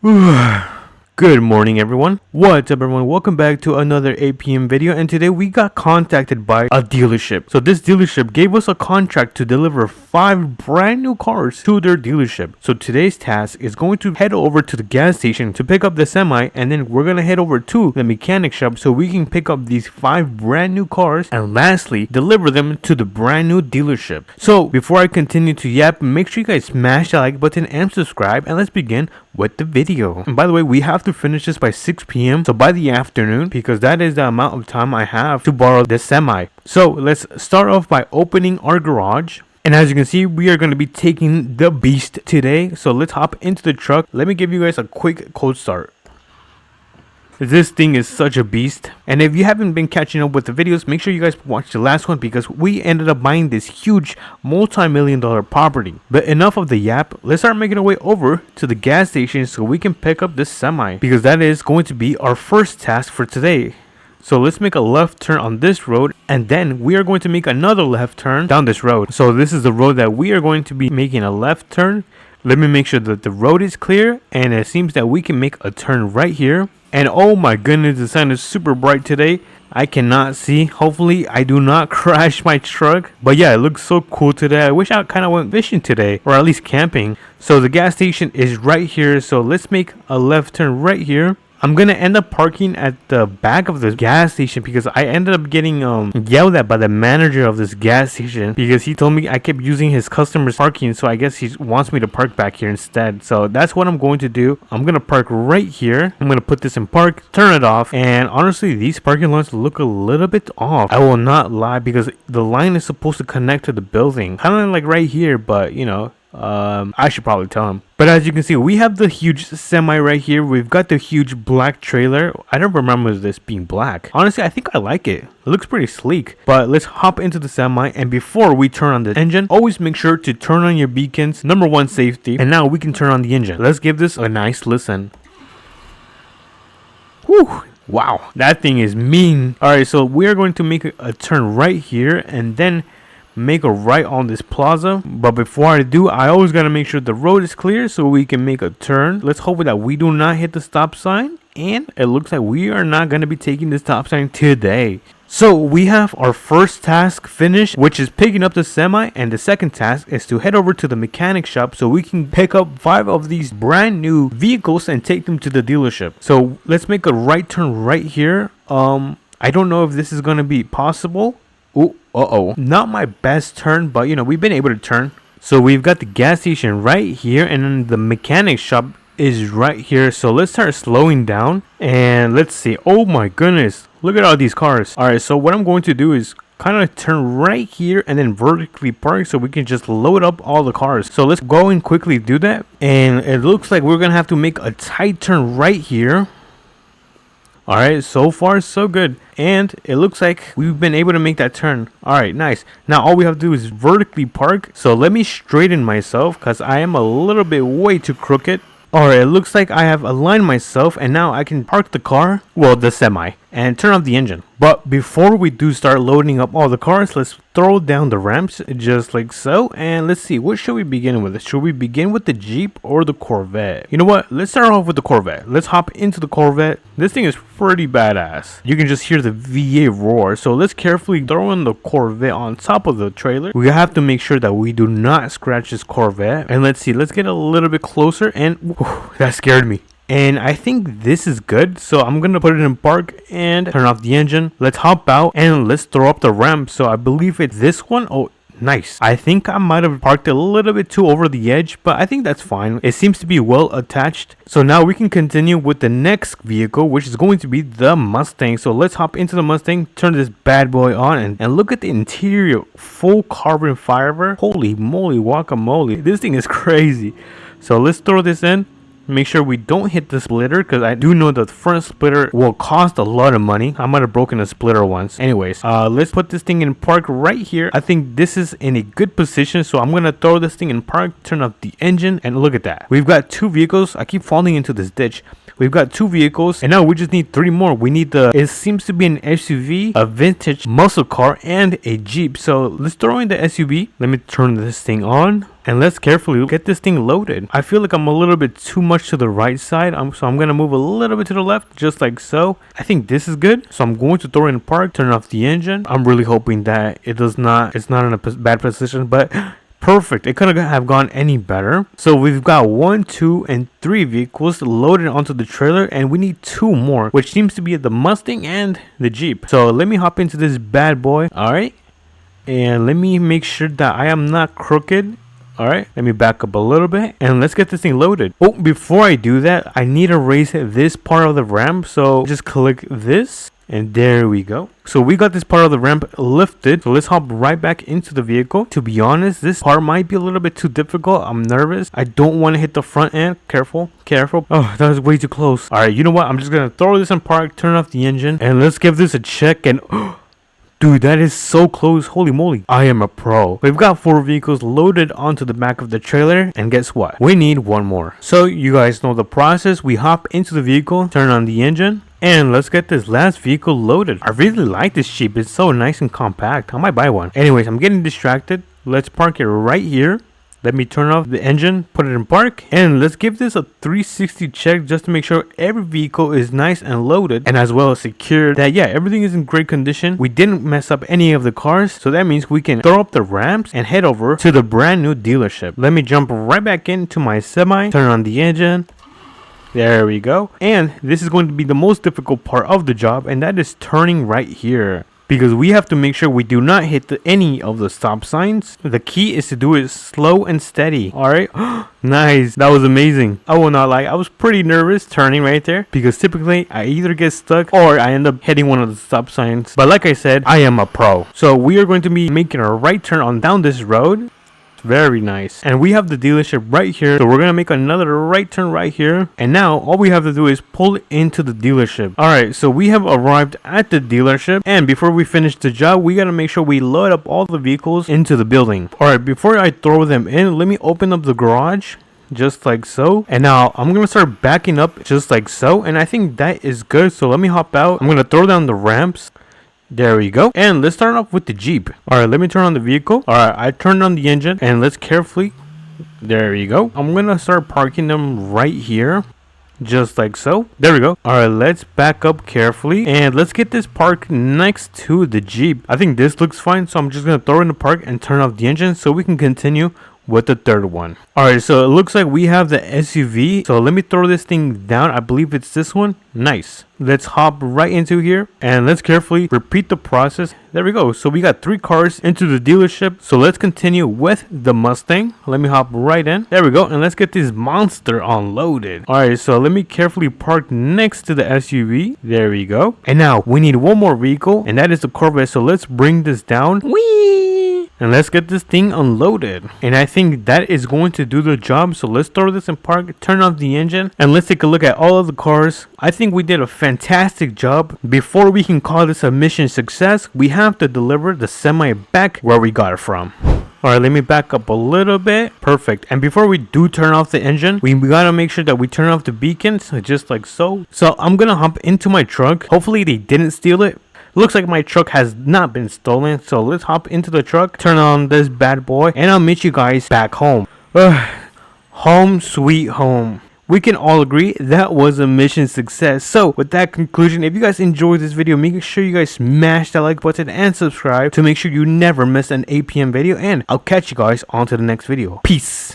Good morning, everyone. What's up, everyone? Welcome back to another APM video, and today we got contacted by a dealership. So this dealership gave us a contract to deliver 5 brand new cars to their dealership. So today's task is going to head over to the gas station to pick up the semi, and then we're gonna head over to the mechanic shop so we can pick up these 5 brand new cars, and lastly deliver them to the brand new dealership. So before I continue to yap, make sure you guys smash the like button and subscribe, and let's begin with the video. And by the way, we have to finish this by 6 p.m. so by the afternoon, because that is the amount of time I have to borrow the semi. So let's start off by opening our garage. And as you can see, we are going to be taking the beast today. So let's hop into the truck. Let me give you guys a quick cold start. This thing is such a beast, and if you haven't been catching up with the videos, make sure you guys watch the last one because we ended up buying this huge multi-million-dollar property. But enough of the yap, let's start making our way over to the gas station so we can pick up this semi, because that is going to be our first task for today. So let's make a left turn on this road, and then we are going to make another left turn down this road. So this is the road that we are going to be making a left turn. Let me make sure that the road is clear, and it seems that we can make a turn right here. And oh my goodness, the sun is super bright today. I cannot see. Hopefully I do not crash my truck. But yeah, it looks so cool today. I wish I kind of went fishing today, or at least camping. So the gas station is right here. So let's make a left turn right here. I'm gonna end up parking at the back of the gas station because I ended up getting yelled at by the manager of this gas station because he told me I kept using his customers' parking, so I guess he wants me to park back here instead. So that's what I'm going to do. I'm gonna park right here. I'm gonna put this in park, turn it off, and honestly these parking lots look a little bit off. I will not lie, because the line is supposed to connect to the building, kind of like right here, but you know, I should probably tell him. But as you can see, we have the huge semi right here. We've got the huge black trailer. I don't remember this being black. Honestly, I think I like it. It looks pretty sleek. But let's hop into the semi, and before we turn on the engine, always make sure to turn on your beacons. Number 1, safety. And now we can turn on the engine. Let's give this a nice listen. Whew. Wow, that thing is mean. Alright, so we are going to make a turn right here, and then make a right on this plaza. But before I do, I always gotta make sure the road is clear so we can make a turn. Let's hope that we do not hit the stop sign, and it looks like we are not gonna be taking the stop sign today. So we have our first task finished, which is picking up the semi, and the second task is to head over to the mechanic shop so we can pick up 5 of these brand new vehicles and take them to the dealership. So let's make a right turn right here. I don't know if this is gonna be possible. Oh, not my best turn, but you know, we've been able to turn. So we've got the gas station right here, and then the mechanic shop is right here. So let's start slowing down, and let's see. Oh my goodness, look at all these cars. All right, so what I'm going to do is kind of turn right here and then vertically park so we can just load up all the cars. So let's go and quickly do that, and it looks like we're gonna have to make a tight turn right here. Alright, so far so good, and it looks like we've been able to make that turn. Alright, nice. Now all we have to do is vertically park. So let me straighten myself because I am a little bit way too crooked. Alright, it looks like I have aligned myself, and now I can park the car, well, the semi, and turn off the engine. But before we do start loading up all the cars, let's throw down the ramps just like so, and let's see, what should we begin with? Should we begin with the Jeep or the Corvette? You know what, let's start off with the Corvette. Let's hop into the Corvette. This thing is pretty badass. You can just hear the V8 roar. So let's carefully throw in the Corvette on top of the trailer. We have to make sure that we do not scratch this Corvette. And let's see, let's get a little bit closer, and whew, that scared me. And I think this is good, so I'm gonna put it in park and turn off the engine. Let's hop out and let's throw up the ramp. So I believe it's this one. Oh, nice. I think I might have parked a little bit too over the edge, but I think that's fine. It seems to be well attached. So now we can continue with the next vehicle, which is going to be the Mustang. So let's hop into the Mustang, turn this bad boy on, and look at the interior. Full carbon fiber. Holy moly guacamole, this thing is crazy. So let's throw this in. Make sure we don't hit the splitter, because I do know the front splitter will cost a lot of money. I might have broken a splitter once. Anyways, let's put this thing in park right here. I think this is in a good position, so I'm gonna throw this thing in park, turn off the engine, and look at that. We've got 2 vehicles. I keep falling into this ditch. We've got 2 vehicles, and now we just need 3 more. We need it seems to be an SUV, a vintage muscle car, and a Jeep. So let's throw in the SUV. Let me turn this thing on. And let's carefully get this thing loaded. I feel like I'm a little bit too much to the right side, so I'm gonna move a little bit to the left, just like so. I think this is good, so I'm going to throw it in park, turn off the engine. I'm really hoping that it's not in a bad position, but perfect. It couldn't have gone any better. So we've got 1, 2, and 3 vehicles loaded onto the trailer, and we need 2 more, which seems to be the Mustang and the Jeep. So let me hop into this bad boy. All right, and let me make sure that I am not crooked. All right, let me back up a little bit and let's get this thing loaded. Oh, before I do that, I need to raise this part of the ramp. So just click this and there we go. So we got this part of the ramp lifted. So let's hop right back into the vehicle. To be honest, this part might be a little bit too difficult. I'm nervous. I don't want to hit the front end. Careful. Oh, that was way too close. All right, you know what? I'm just going to throw this in park, turn off the engine, and let's give this a check. And dude, that is so close. Holy moly. I am a pro. We've got 4 vehicles loaded onto the back of the trailer. And guess what? We need 1 more. So you guys know the process. We hop into the vehicle, turn on the engine, and let's get this last vehicle loaded. I really like this Jeep. It's so nice and compact. I might buy one. Anyways, I'm getting distracted. Let's park it right here. Let me turn off the engine, put it in park, and let's give this a 360 check just to make sure every vehicle is nice and loaded, and as well as secure that, yeah, everything is in great condition. We didn't mess up any of the cars, so that means we can throw up the ramps and head over to the brand new dealership. Let me jump right back into my semi, turn on the engine. There we go. And this is going to be the most difficult part of the job, and that is turning right here, because we have to make sure we do not hit any of the stop signs. The key is to do it slow and steady. All right. Nice. That was amazing. I will not lie, I was pretty nervous turning right there, because typically I either get stuck or I end up hitting one of the stop signs. But like I said, I am a pro. So we are going to be making a right turn on down this road. Very nice. And we have the dealership right here, so we're gonna make another right turn right here, and now all we have to do is pull into the dealership. All right, so we have arrived at the dealership, and before we finish the job, we gotta make sure we load up all the vehicles into the building. All right, before I throw them in, let me open up the garage just like so, and now I'm gonna start backing up just like so, and I think that is good. So let me hop out. I'm gonna throw down the ramps. There we go. And let's start off with the Jeep. All right, let me turn on the vehicle. All right, I turned on the engine, and let's carefully, there you go. I'm gonna start parking them right here, just like so. There we go. All right, let's back up carefully, and let's get this parked next to the Jeep. I think this looks fine, so I'm just gonna throw it in the park and turn off the engine so we can continue with the third one. All right, so it looks like we have the SUV. So let me throw this thing down. I believe it's this one. Nice. Let's hop right into here and let's carefully repeat the process. There we go. So we got 3 cars into the dealership. So let's continue with the Mustang. Let me hop right in. There we go. And let's get this monster unloaded. All right, so let me carefully park next to the SUV. There we go. And now we need 1 more vehicle, and that is the Corvette. So let's bring this down. Whee! And let's get this thing unloaded. And I think that is going to do the job. So let's throw this in park, turn off the engine, and let's take a look at all of the cars. I think we did a fantastic job. Before we can call this a mission success, we have to deliver the semi back where we got it from. Alright, let me back up a little bit. Perfect. And before we do turn off the engine, we gotta make sure that we turn off the beacons, just like so. So I'm gonna hop into my truck. Hopefully they didn't steal it. Looks like my truck has not been stolen, so let's hop into the truck, turn on this bad boy, and I'll meet you guys back home. Home sweet home. We can all agree that was a mission success. So with that conclusion, if you guys enjoyed this video, make sure you guys smash that like button and subscribe to make sure you never miss an APM video, and I'll catch you guys on to the next video. Peace.